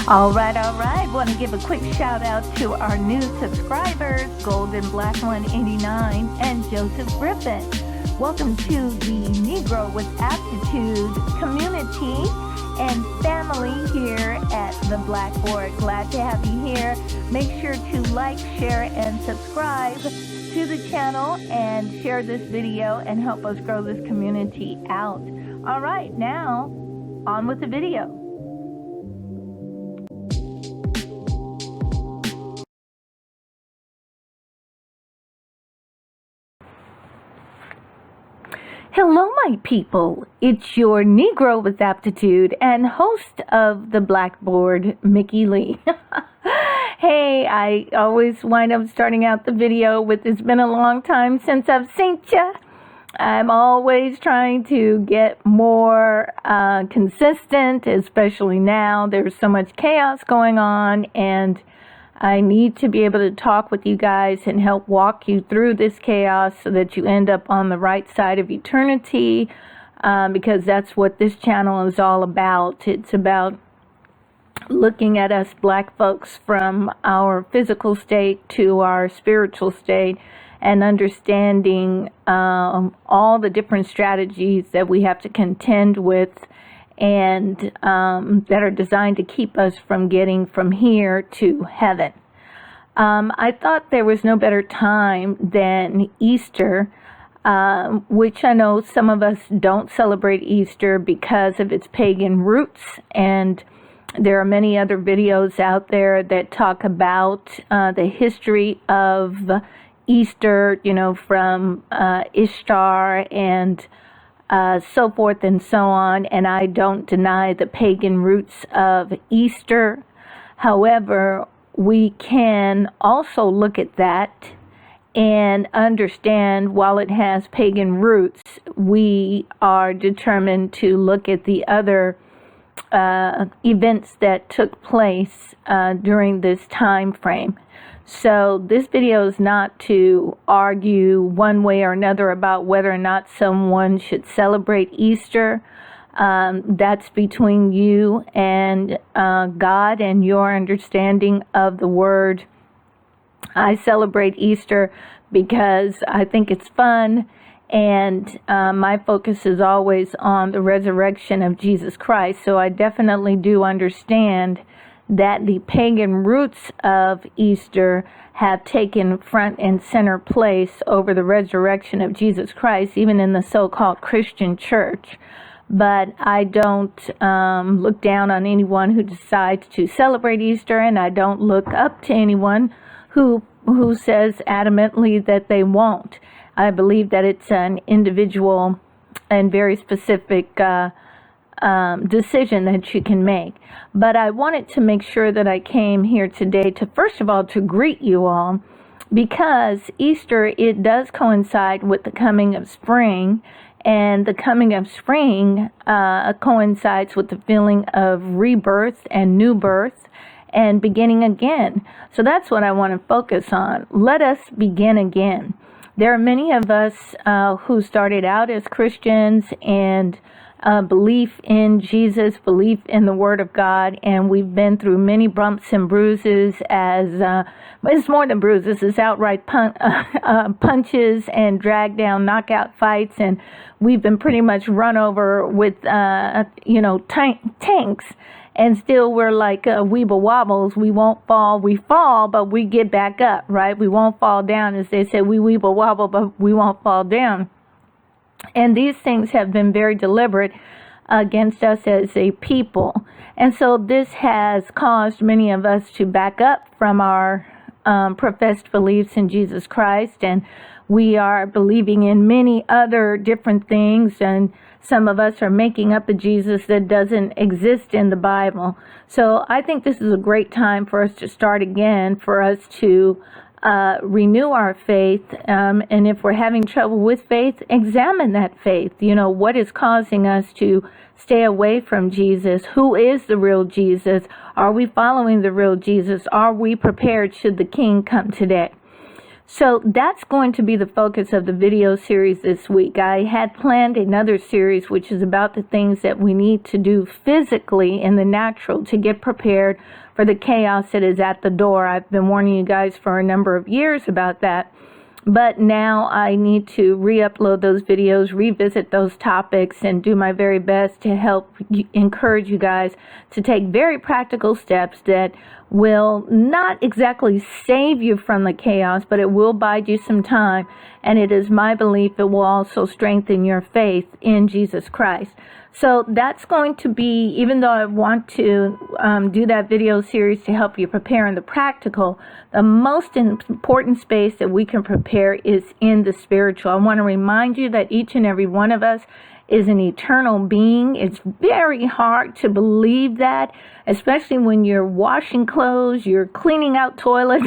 All right. Want to give a quick shout out to our new subscribers, Golden Black 189 and Joseph Griffin. Welcome to the Negro with APTitude community and family here at the BLACKboard. Glad to have you here. Make sure to like, share, and subscribe to the channel and share this video and help us grow this community out. All right, now on with the video. Hello, my people. It's your Negro with APTitude and host of the BLACKboard, Mickee Lee. Hey, I always wind up starting out the video with, it's been a long time since I've seen ya. I'm always trying to get more consistent, especially now. There's so much chaos going on, and I need to be able to talk with you guys and help walk you through this chaos so that you end up on the right side of eternity, because that's what this channel is all about. It's about looking at us black folks from our physical state to our spiritual state and understanding all the different strategies that we have to contend with and that are designed to keep us from getting from here to heaven. I thought there was no better time than Easter, which I know some of us don't celebrate Easter because of its pagan roots, and there are many other videos out there that talk about the history of Easter, you know, from Ishtar and so forth and so on, and I don't deny the pagan roots of Easter. However, we can also look at that and understand while it has pagan roots, we are determined to look at the other events that took place during this time frame. So this video is not to argue one way or another about whether or not someone should celebrate Easter. That's between you and God and your understanding of the word. I celebrate Easter because I think it's fun, and my focus is always on the resurrection of Jesus Christ. So I definitely do understand that the pagan roots of Easter have taken front and center place over the resurrection of Jesus Christ, even in the so-called Christian church. But I don't look down on anyone who decides to celebrate Easter, and I don't look up to anyone who says adamantly that they won't. I believe that it's an individual and very specific decision that you can make. But I wanted to make sure that I came here today to, first of all, to greet you all, because Easter, it does coincide with the coming of spring, and the coming of spring coincides with the feeling of rebirth and new birth and beginning again. So that's what I want to focus on. Let us begin again. There are many of us who started out as Christians and belief in Jesus, belief in the Word of God, and we've been through many bumps and bruises as, it's more than bruises, it's outright punches and drag down knockout fights, and we've been pretty much run over with, tanks, and still we're like weeble wobbles. We won't fall, we fall, but we get back up, right? We won't fall down, as they say, we weeble wobble, but we won't fall down. And these things have been very deliberate against us as a people. And so this has caused many of us to back up from our professed beliefs in Jesus Christ. And we are believing in many other different things. And some of us are making up a Jesus that doesn't exist in the Bible. So I think this is a great time for us to start again, for us to renew our faith, and if we're having trouble with faith, examine that faith. You know, what is causing us to stay away from Jesus? Who is the real Jesus? Are we following the real Jesus? Are we prepared should the King come today? So that's going to be the focus of the video series this week. I had planned another series which is about the things that we need to do physically in the natural to get prepared for the chaos that is at the door. I've been warning you guys for a number of years about that. But now I need to re-upload those videos, revisit those topics, and do my very best to help encourage you guys to take very practical steps that will not exactly save you from the chaos, but it will bide you some time. And it is my belief it will also strengthen your faith in Jesus Christ. So that's going to be, even though I want to do that video series to help you prepare in the practical, the most important space that we can prepare is in the spiritual. I want to remind you that each and every one of us is an eternal being. It's very hard to believe that, especially when you're washing clothes, you're cleaning out toilets.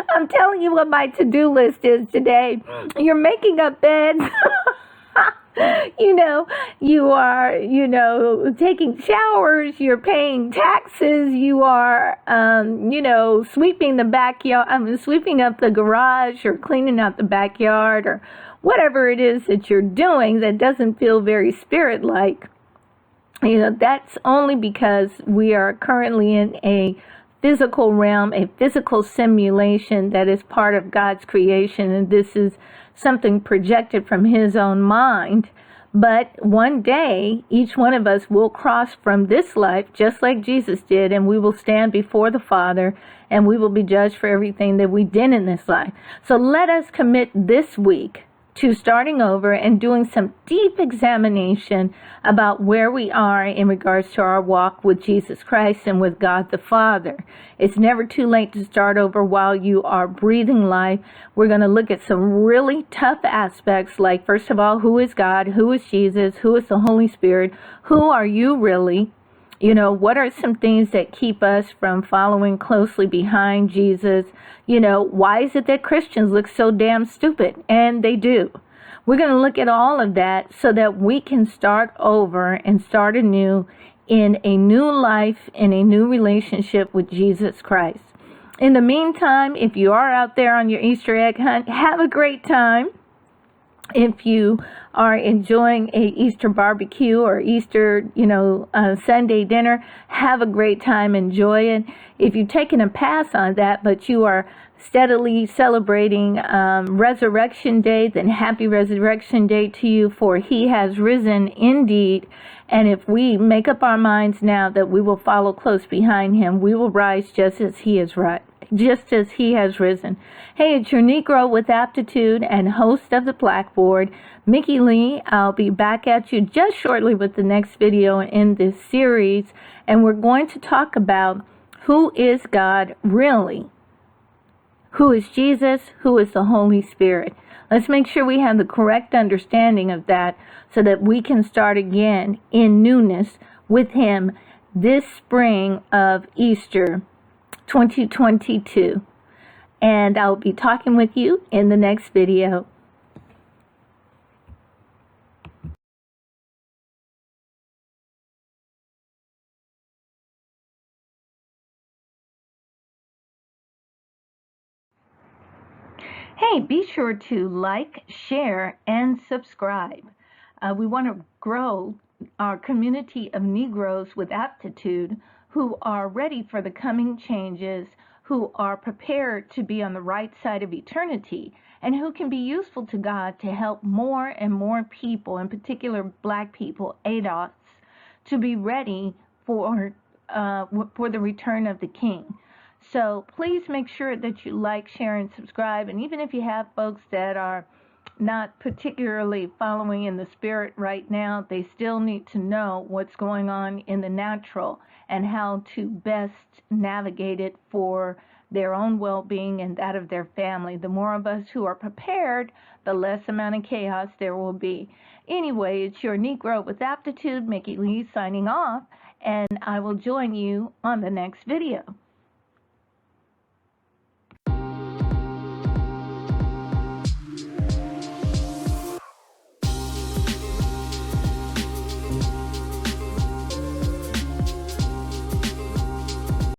I'm telling you what my to-do list is today. You're making up beds. You are, taking showers, you're paying taxes, you are, sweeping the backyard, sweeping up the garage or cleaning out the backyard or whatever it is that you're doing that doesn't feel very spirit-like. That's only because we are currently in a physical realm, a physical simulation that is part of God's creation, and this is something projected from His own mind. But one day, each one of us will cross from this life, just like Jesus did, and we will stand before the Father, and we will be judged for everything that we did in this life. So let us commit this week to starting over and doing some deep examination about where we are in regards to our walk with Jesus Christ and with God the Father. It's never too late to start over while you are breathing life. We're going to look at some really tough aspects, like, first of all, who is God? Who is Jesus? Who is the Holy Spirit? Who are you really? What are some things that keep us from following closely behind Jesus? Why is it that Christians look so damn stupid? And they do. We're going to look at all of that so that we can start over and start anew in a new life, in a new relationship with Jesus Christ. In the meantime, if you are out there on your Easter egg hunt, have a great time. If you are enjoying a Easter barbecue or Easter, Sunday dinner, have a great time, enjoy it. If you've taken a pass on that, but you are steadily celebrating Resurrection Day, then happy Resurrection Day to you, for He has risen indeed. And if we make up our minds now that we will follow close behind Him, we will rise just as He is just as He has risen. Hey, it's your Negro with Aptitude and host of the Blackboard, Mickee Lee. I'll be back at you just shortly with the next video in this series, and we're going to talk about who is God really? Who is Jesus? Who is the Holy Spirit? Let's make sure we have the correct understanding of that so that we can start again in newness with Him this spring of Easter 2022. And I'll be talking with you in the next video. Hey, be sure to like, share, and subscribe. We want to grow our community of Negroes with aptitude who are ready for the coming changes, who are prepared to be on the right side of eternity, and who can be useful to God to help more and more people, in particular Black people, ADOS, to be ready for the return of the King. So please make sure that you like, share, and subscribe. And even if you have folks that are not particularly following in the Spirit right now, they still need to know what's going on in the natural and how to best navigate it for their own well-being and that of their family. The more of us who are prepared, the less amount of chaos there will be. Anyway, it's your Negro with Aptitude, Mickee Lee, signing off, and I will join you on the next video.